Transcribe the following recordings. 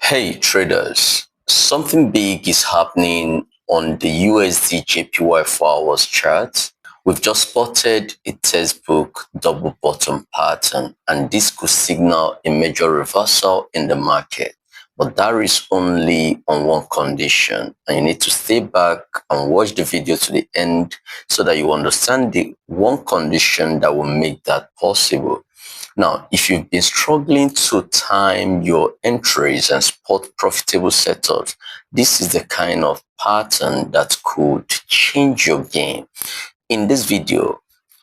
Hey traders, something big is happening on the USDJPY 4 hours chart. We've just spotted a textbook double bottom pattern, and this could signal a major reversal in the market. But that is only on one condition, and you need to stay back and watch the video to the end so that you understand the one condition that will make that possible. Now, if you've been struggling to time your entries and spot profitable setups, this is the kind of pattern that could change your game. In this video,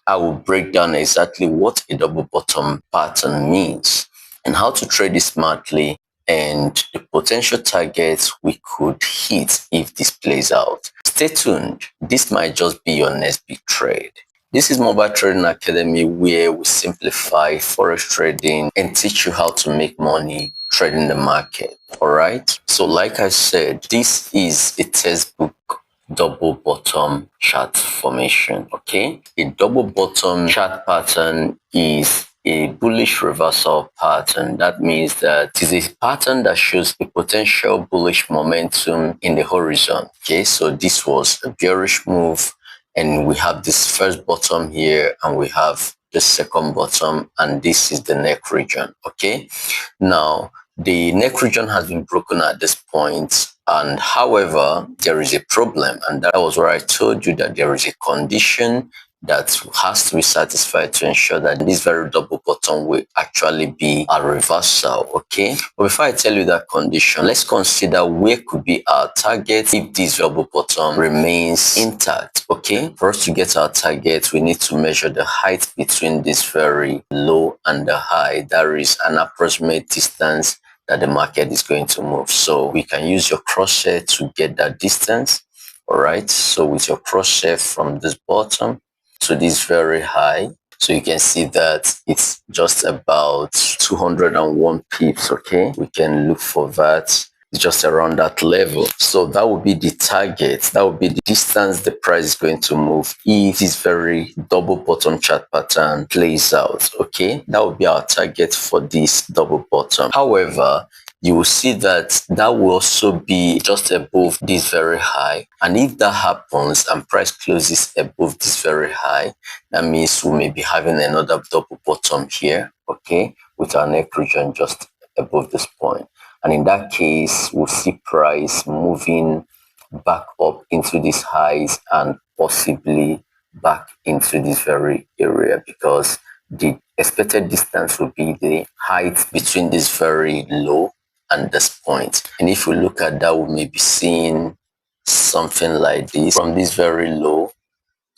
I will break down exactly what a double bottom pattern means and how to trade it smartly and the potential targets we could hit if this plays out. Stay tuned. This might just be your next big trade. This is Mobile Trading Academy, where we simplify forex trading and teach you how to make money trading the market. All right. So like I said, this is a textbook double bottom chart formation. Okay. A double bottom chart pattern is a bullish reversal pattern. That means that it is a pattern that shows a potential bullish momentum in the horizon. Okay. So this was a bearish move, and we have this first bottom here, and we have the second bottom, and this is the neck region. Okay. Now, the neck region has been broken at this point, and however, there is a problem, and that was where I told you that there is a condition that has to be satisfied to ensure that this very double bottom will actually be a reversal. Okay, but before I tell you that condition, let's consider where could be our target if this double bottom remains intact. Okay, for us to get our target, we need to measure the height between this very low and the high. That is an approximate distance that the market is going to move. So we can use your crosshair to get that distance. All right, so with your crosshair from this bottom to this very high, so you can see that it's just about 201 pips. Okay, we can look for that just around that level. So that would be the target. That would be the distance the price is going to move if this very double bottom chart pattern plays out. Okay, that would be our target for this double bottom. However, you will see that that will also be just above this very high, and if that happens and price closes above this very high, that means we may be having another double bottom here, okay, with our neck region just above this point. And in that case, we'll see price moving back up into these highs and possibly back into this very area, because the expected distance will be the height between this very low and this point. And if we look at that, we may be seeing something like this from this very low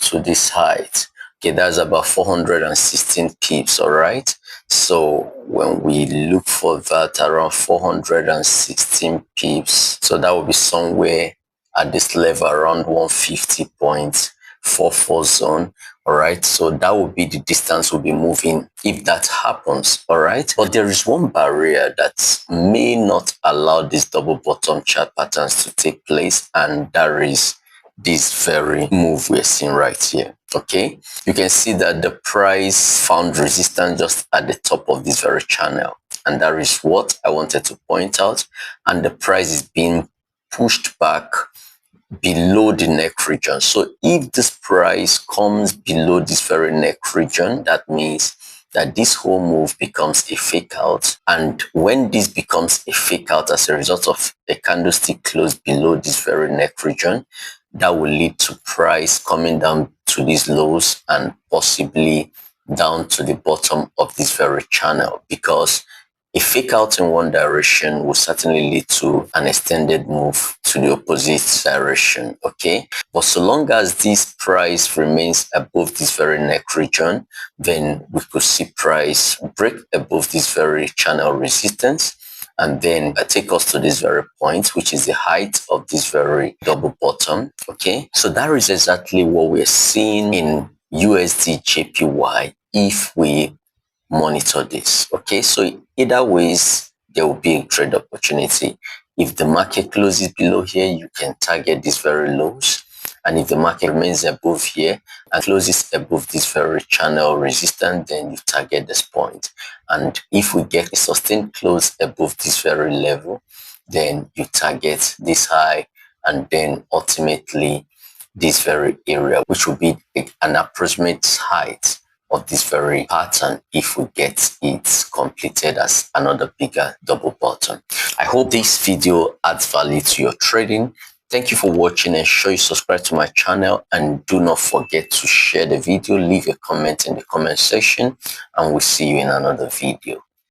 to this height. Okay, that's about 416 pips. All right, so when we look for that around 416 pips, so that will be somewhere at this level around 150.44 zone. All right, so that will be the distance we'll be moving if that happens. All right, but there is one barrier that may not allow these double bottom chart patterns to take place, and that is this very move we're seeing right here. Okay, you can see that the price found resistance just at the top of this very channel, and that is what I wanted to point out. And the price is being pushed back below the neck region. So if this price comes below this very neck region, that means that this whole move becomes a fake out. And when this becomes a fake out as a result of a candlestick close below this very neck region, that will lead to price coming down to these lows and possibly down to the bottom of this very channel, because a fake out in one direction will certainly lead to an extended move to the opposite direction. Okay, but so long as this price remains above this very neck region, then we could see price break above this very channel resistance and then take us to this very point, which is the height of this very double bottom. Okay, so that is exactly what we're seeing in USDJPY if we monitor this. Okay, so either ways there will be a trade opportunity. If the market closes below here, you can target these very lows, And if the market remains above here and closes above this very channel resistance, then you target this point. And if we get a sustained close above this very level, then you target this high, and then ultimately this very area, which will be an approximate height of this very pattern if we get it completed as another bigger double bottom. I hope this video adds value to your trading. Thank you for watching. Ensure you subscribe to my channel, and do not forget to share the video. Leave a comment in the comment section, and we'll see you in another video.